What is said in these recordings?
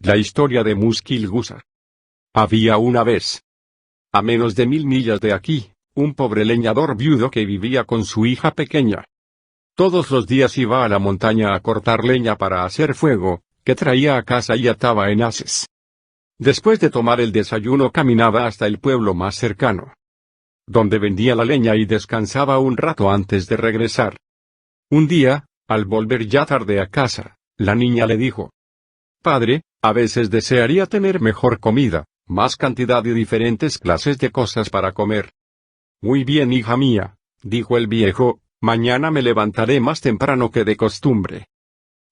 La historia de Muskilgusa. Había una vez, a menos de 1000 millas de aquí, un pobre leñador viudo que vivía con su hija pequeña. Todos los días iba a la montaña a cortar leña para hacer fuego, que traía a casa y ataba en haces. Después de tomar el desayuno caminaba hasta el pueblo más cercano, donde vendía la leña y descansaba un rato antes de regresar. Un día, al volver ya tarde a casa, la niña le dijo: «Padre, a veces desearía tener mejor comida, más cantidad y diferentes clases de cosas para comer». «Muy bien, hija mía», dijo el viejo, «mañana me levantaré más temprano que de costumbre.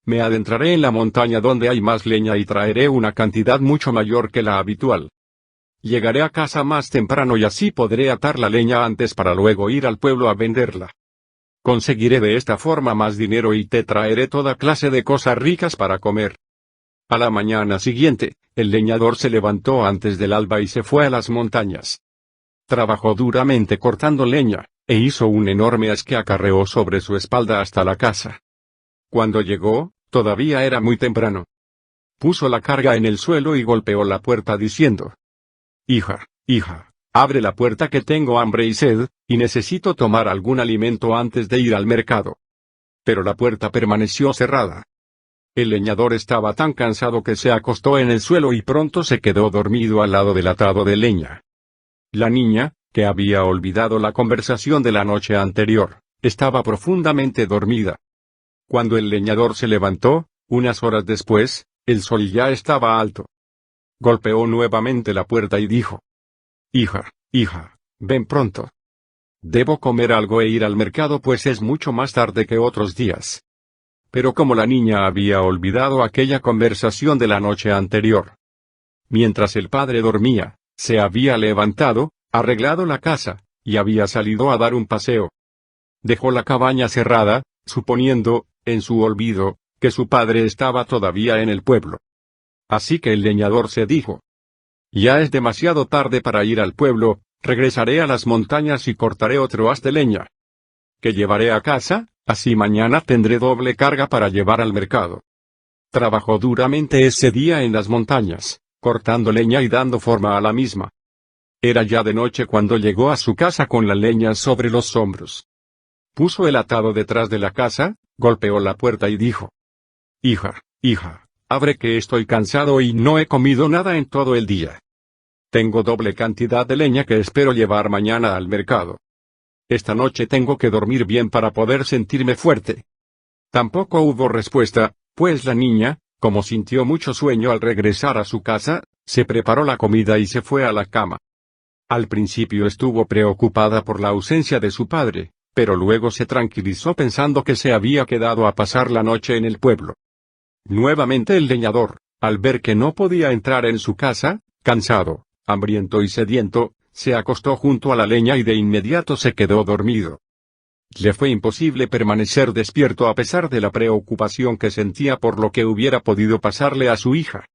Me adentraré en la montaña donde hay más leña y traeré una cantidad mucho mayor que la habitual. Llegaré a casa más temprano y así podré atar la leña antes para luego ir al pueblo a venderla. Conseguiré de esta forma más dinero y te traeré toda clase de cosas ricas para comer». A la mañana siguiente, el leñador se levantó antes del alba y se fue a las montañas. Trabajó duramente cortando leña, e hizo un enorme haz que acarreó sobre su espalda hasta la casa. Cuando llegó, todavía era muy temprano. Puso la carga en el suelo y golpeó la puerta diciendo: «Hija, hija, abre la puerta que tengo hambre y sed, y necesito tomar algún alimento antes de ir al mercado». Pero la puerta permaneció cerrada. El leñador estaba tan cansado que se acostó en el suelo y pronto se quedó dormido al lado del atado de leña. La niña, que había olvidado la conversación de la noche anterior, estaba profundamente dormida. Cuando el leñador se levantó, unas horas después, el sol ya estaba alto. Golpeó nuevamente la puerta y dijo: «Hija, hija, ven pronto. Debo comer algo e ir al mercado pues es mucho más tarde que otros días». Pero como la niña había olvidado aquella conversación de la noche anterior, mientras el padre dormía, se había levantado, arreglado la casa, y había salido a dar un paseo. Dejó la cabaña cerrada, suponiendo, en su olvido, que su padre estaba todavía en el pueblo. Así que el leñador se dijo: «Ya es demasiado tarde para ir al pueblo, regresaré a las montañas y cortaré otro haz de leña, que llevaré a casa, así mañana tendré doble carga para llevar al mercado». Trabajó duramente ese día en las montañas, cortando leña y dando forma a la misma. Era ya de noche cuando llegó a su casa con la leña sobre los hombros. Puso el atado detrás de la casa, golpeó la puerta y dijo: «Hija, hija, abre que estoy cansado y no he comido nada en todo el día. Tengo doble cantidad de leña que espero llevar mañana al mercado. Esta noche tengo que dormir bien para poder sentirme fuerte». Tampoco hubo respuesta, pues la niña, como sintió mucho sueño al regresar a su casa, se preparó la comida y se fue a la cama. Al principio estuvo preocupada por la ausencia de su padre, pero luego se tranquilizó pensando que se había quedado a pasar la noche en el pueblo. Nuevamente el leñador, al ver que no podía entrar en su casa, cansado, hambriento y sediento, se acostó junto a la leña y de inmediato se quedó dormido. Le fue imposible permanecer despierto a pesar de la preocupación que sentía por lo que hubiera podido pasarle a su hija.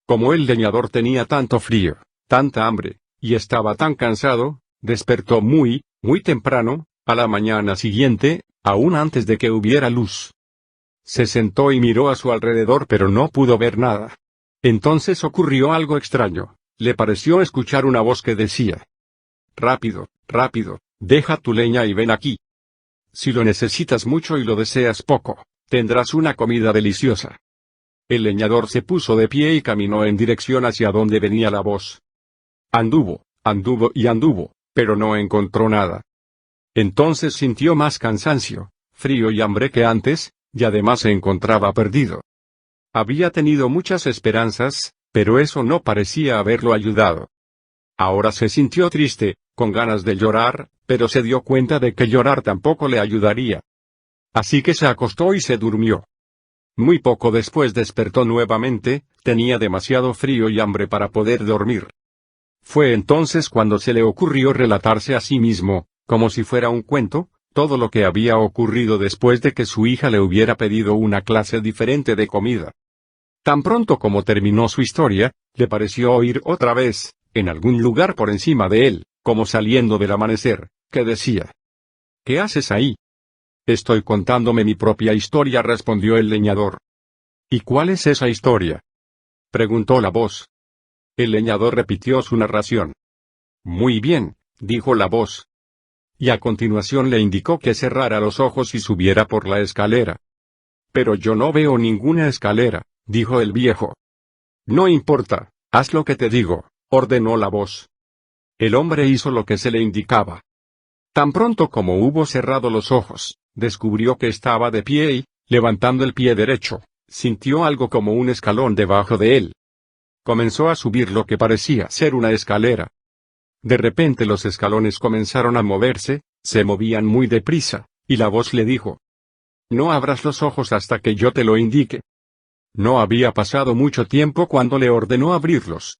Como el leñador tenía tanto frío, tanta hambre, y estaba tan cansado, despertó muy temprano, a la mañana siguiente, aún antes de que hubiera luz. Se sentó y miró a su alrededor pero no pudo ver nada. Entonces ocurrió algo extraño, le pareció escuchar una voz que decía: «Rápido, rápido, deja tu leña y ven aquí. Si lo necesitas mucho y lo deseas poco, tendrás una comida deliciosa». El leñador se puso de pie y caminó en dirección hacia donde venía la voz. Anduvo, anduvo y anduvo, pero no encontró nada. Entonces sintió más cansancio, frío y hambre que antes, y además se encontraba perdido. Había tenido muchas esperanzas, pero eso no parecía haberlo ayudado. Ahora se sintió triste, con ganas de llorar, pero se dio cuenta de que llorar tampoco le ayudaría. Así que se acostó y se durmió. Muy poco después despertó nuevamente, tenía demasiado frío y hambre para poder dormir. Fue entonces cuando se le ocurrió relatarse a sí mismo, como si fuera un cuento, todo lo que había ocurrido después de que su hija le hubiera pedido una clase diferente de comida. Tan pronto como terminó su historia, le pareció oír otra vez, en algún lugar por encima de él, como saliendo del amanecer, que decía: «¿Qué haces ahí?». «Estoy contándome mi propia historia», respondió el leñador. «¿Y cuál es esa historia?». preguntó la voz. El leñador repitió su narración. Muy bien, dijo la voz. Y a continuación le indicó que cerrara los ojos y subiera por la escalera. Pero yo no veo ninguna escalera, dijo el viejo. No importa, haz lo que te digo, ordenó la voz. El hombre hizo lo que se le indicaba. Tan pronto como hubo cerrado los ojos, descubrió que estaba de pie y, levantando el pie derecho, sintió algo como un escalón debajo de él. Comenzó a subir lo que parecía ser una escalera. De repente los escalones comenzaron a moverse, se movían muy deprisa, y la voz le dijo: No abras los ojos hasta que yo te lo indique. No había pasado mucho tiempo cuando le ordenó abrirlos.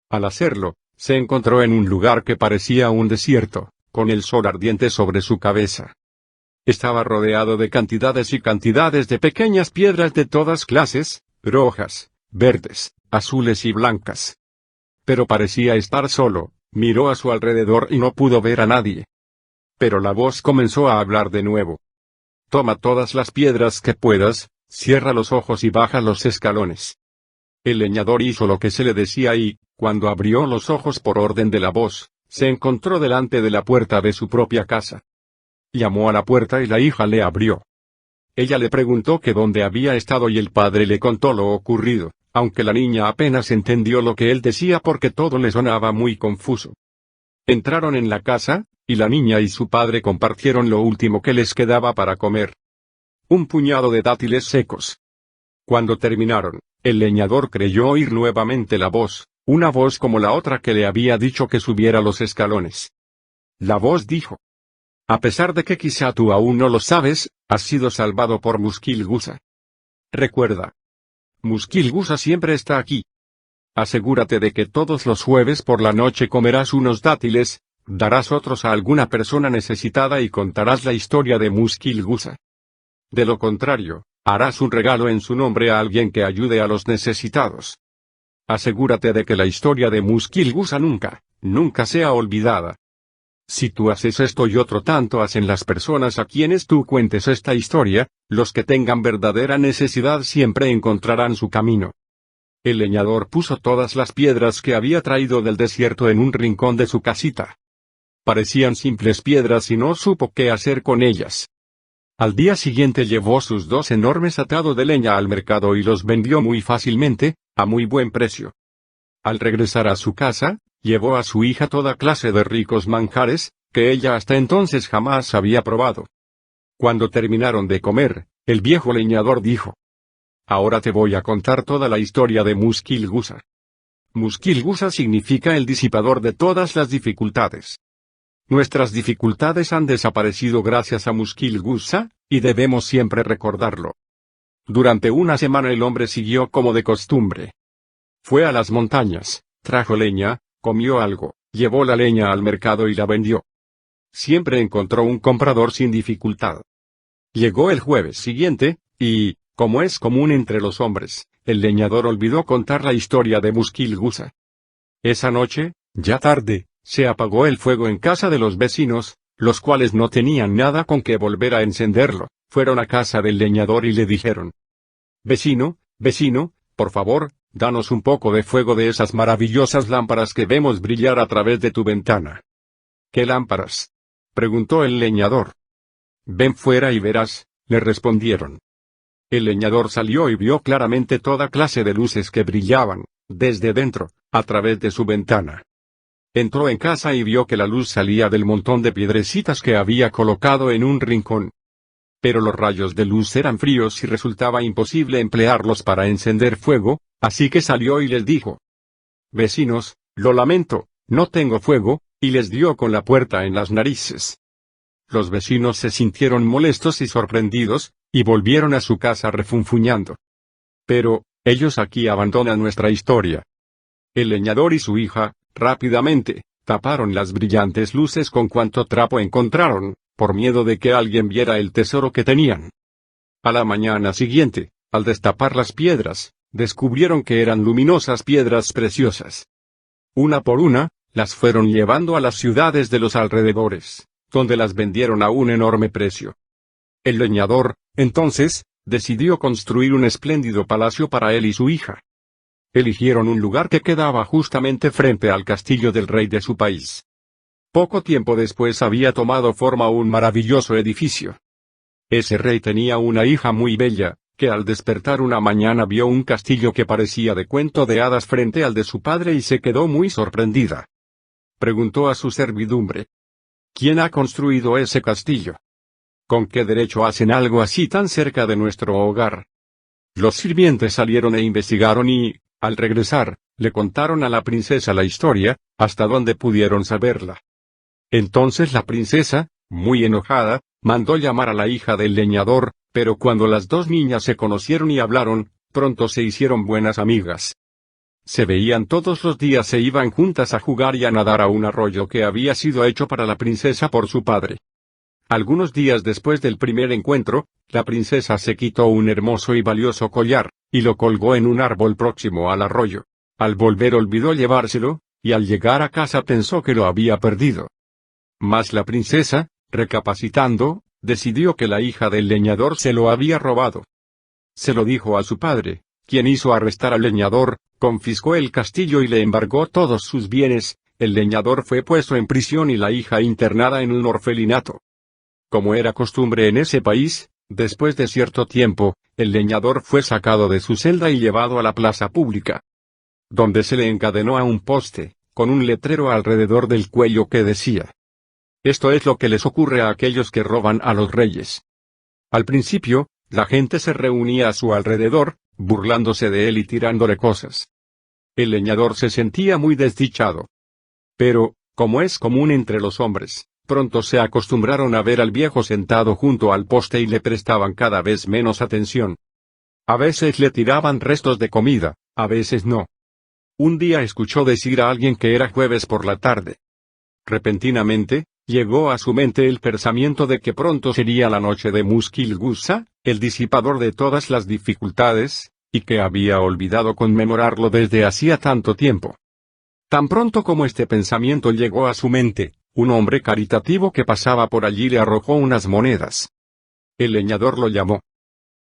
Al hacerlo, se encontró en un lugar que parecía un desierto, con el sol ardiente sobre su cabeza. Estaba rodeado de cantidades y cantidades de pequeñas piedras de todas clases, rojas, verdes, azules y blancas. Pero parecía estar solo, miró a su alrededor y no pudo ver a nadie. Pero la voz comenzó a hablar de nuevo. Toma todas las piedras que puedas, cierra los ojos y baja los escalones. El leñador hizo lo que se le decía y, cuando abrió los ojos por orden de la voz, se encontró delante de la puerta de su propia casa. Llamó a la puerta y la hija le abrió. Ella le preguntó que dónde había estado y el padre le contó lo ocurrido, aunque la niña apenas entendió lo que él decía porque todo le sonaba muy confuso. Entraron en la casa, y la niña y su padre compartieron lo último que les quedaba para comer. Un puñado de dátiles secos. Cuando terminaron, el leñador creyó oír nuevamente la voz, una voz como la otra que le había dicho que subiera los escalones. La voz dijo: A pesar de que quizá tú aún no lo sabes, has sido salvado por Muskil-Guza. Recuerda. Muskil-Guza siempre está aquí. Asegúrate de que todos los jueves por la noche comerás unos dátiles, darás otros a alguna persona necesitada y contarás la historia de Muskil-Guza. De lo contrario, harás un regalo en su nombre a alguien que ayude a los necesitados. Asegúrate de que la historia de Muskil-Guza nunca sea olvidada. Si tú haces esto y otro tanto hacen las personas a quienes tú cuentes esta historia, los que tengan verdadera necesidad siempre encontrarán su camino. El leñador puso todas las piedras que había traído del desierto en un rincón de su casita. Parecían simples piedras y no supo qué hacer con ellas. Al día siguiente llevó sus 2 enormes atados de leña al mercado y los vendió muy fácilmente, a muy buen precio. Al regresar a su casa, llevó a su hija toda clase de ricos manjares, que ella hasta entonces jamás había probado. Cuando terminaron de comer, el viejo leñador dijo: Ahora te voy a contar toda la historia de Muskil-Guza. Muskil-Guza significa el disipador de todas las dificultades. Nuestras dificultades han desaparecido gracias a Muskil-Guza, y debemos siempre recordarlo. Durante una semana el hombre siguió como de costumbre. Fue a las montañas, trajo leña, comió algo, llevó la leña al mercado y la vendió. Siempre encontró un comprador sin dificultad. Llegó el jueves siguiente, y, como es común entre los hombres, el leñador olvidó contar la historia de Muskil-Guza. Esa noche, ya tarde, se apagó el fuego en casa de los vecinos, los cuales no tenían nada con que volver a encenderlo. Fueron a casa del leñador y le dijeron: Vecino, por favor, danos un poco de fuego de esas maravillosas lámparas que vemos brillar a través de tu ventana. ¿Qué lámparas?, preguntó el leñador. Ven fuera y verás, le respondieron. El leñador salió y vio claramente toda clase de luces que brillaban, desde dentro, a través de su ventana. Entró en casa y vio que la luz salía del montón de piedrecitas que había colocado en un rincón. Pero los rayos de luz eran fríos y resultaba imposible emplearlos para encender fuego, así que salió y les dijo: Vecinos, lo lamento, no tengo fuego, y les dio con la puerta en las narices. Los vecinos se sintieron molestos y sorprendidos, y volvieron a su casa refunfuñando. Pero, ellos aquí abandonan nuestra historia. El leñador y su hija, rápidamente, taparon las brillantes luces con cuanto trapo encontraron, por miedo de que alguien viera el tesoro que tenían. A la mañana siguiente, al destapar las piedras, descubrieron que eran luminosas piedras preciosas. Una por una, las fueron llevando a las ciudades de los alrededores, donde las vendieron a un enorme precio. El leñador, entonces, decidió construir un espléndido palacio para él y su hija. Eligieron un lugar que quedaba justamente frente al castillo del rey de su país. Poco tiempo después había tomado forma un maravilloso edificio. Ese rey tenía una hija muy bella, que al despertar una mañana vio un castillo que parecía de cuento de hadas frente al de su padre y se quedó muy sorprendida. Preguntó a su servidumbre: ¿Quién ha construido ese castillo? ¿Con qué derecho hacen algo así tan cerca de nuestro hogar? Los sirvientes salieron e investigaron y, al regresar, le contaron a la princesa la historia, hasta donde pudieron saberla. Entonces la princesa, muy enojada, mandó llamar a la hija del leñador, pero cuando las dos niñas se conocieron y hablaron, pronto se hicieron buenas amigas. Se veían todos los días e iban juntas a jugar y a nadar a un arroyo que había sido hecho para la princesa por su padre. Algunos días después del primer encuentro, la princesa se quitó un hermoso y valioso collar, y lo colgó en un árbol próximo al arroyo. Al volver olvidó llevárselo, y al llegar a casa pensó que lo había perdido. Mas la princesa, recapacitando, decidió que la hija del leñador se lo había robado. Se lo dijo a su padre, quien hizo arrestar al leñador, confiscó el castillo y le embargó todos sus bienes. El leñador fue puesto en prisión y la hija internada en un orfelinato. Como era costumbre en ese país, después de cierto tiempo, el leñador fue sacado de su celda y llevado a la plaza pública, donde se le encadenó a un poste, con un letrero alrededor del cuello que decía: Esto es lo que les ocurre a aquellos que roban a los reyes. Al principio, la gente se reunía a su alrededor, burlándose de él y tirándole cosas. El leñador se sentía muy desdichado. Pero, como es común entre los hombres, pronto se acostumbraron a ver al viejo sentado junto al poste y le prestaban cada vez menos atención. A veces le tiraban restos de comida, a veces no. Un día escuchó decir a alguien que era jueves por la tarde. Repentinamente, llegó a su mente el pensamiento de que pronto sería la noche de Muskil-Guza, el disipador de todas las dificultades, y que había olvidado conmemorarlo desde hacía tanto tiempo. Tan pronto como este pensamiento llegó a su mente, un hombre caritativo que pasaba por allí le arrojó unas monedas. El leñador lo llamó: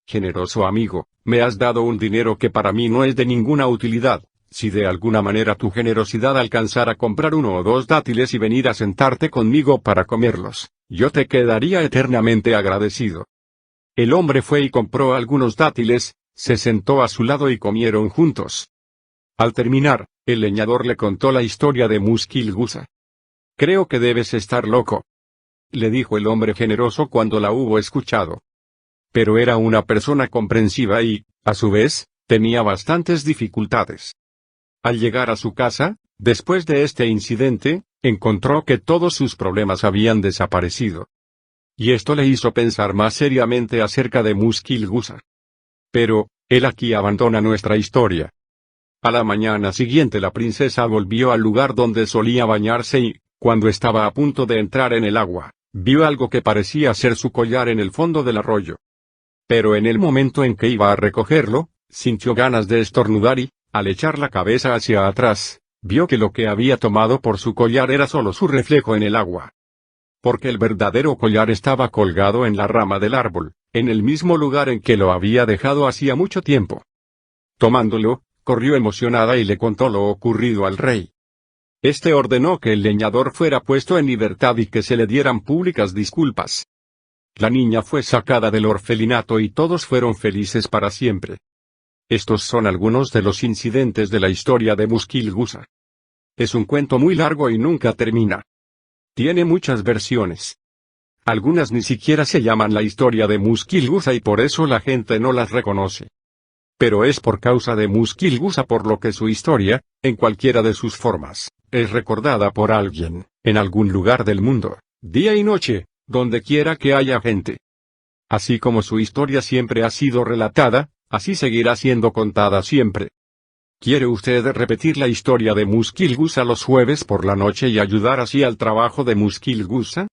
Generoso amigo, me has dado un dinero que para mí no es de ninguna utilidad. Si de alguna manera tu generosidad alcanzara a comprar 1 o 2 dátiles y venir a sentarte conmigo para comerlos, yo te quedaría eternamente agradecido. El hombre fue y compró algunos dátiles, se sentó a su lado y comieron juntos. Al terminar, el leñador le contó la historia de Muskil-Guza. Creo que debes estar loco, le dijo el hombre generoso cuando la hubo escuchado. Pero era una persona comprensiva y, a su vez, tenía bastantes dificultades. Al llegar a su casa, después de este incidente, encontró que todos sus problemas habían desaparecido. Y esto le hizo pensar más seriamente acerca de Muskil-Guza. Pero, él aquí abandona nuestra historia. A la mañana siguiente la princesa volvió al lugar donde solía bañarse y, cuando estaba a punto de entrar en el agua, vio algo que parecía ser su collar en el fondo del arroyo. Pero en el momento en que iba a recogerlo, sintió ganas de estornudar y, al echar la cabeza hacia atrás, vio que lo que había tomado por su collar era solo su reflejo en el agua. Porque el verdadero collar estaba colgado en la rama del árbol, en el mismo lugar en que lo había dejado hacía mucho tiempo. Tomándolo, corrió emocionada y le contó lo ocurrido al rey. Este ordenó que el leñador fuera puesto en libertad y que se le dieran públicas disculpas. La niña fue sacada del orfelinato y todos fueron felices para siempre. Estos son algunos de los incidentes de la historia de Muskil-Guza. Es un cuento muy largo y nunca termina. Tiene muchas versiones. Algunas ni siquiera se llaman la historia de Muskil-Guza y por eso la gente no las reconoce. Pero es por causa de Muskil-Guza por lo que su historia, en cualquiera de sus formas, es recordada por alguien, en algún lugar del mundo, día y noche, donde quiera que haya gente. Así como su historia siempre ha sido relatada, así seguirá siendo contada siempre. ¿Quiere usted repetir la historia de Muskil-Guza los jueves por la noche y ayudar así al trabajo de Muskil-Guza?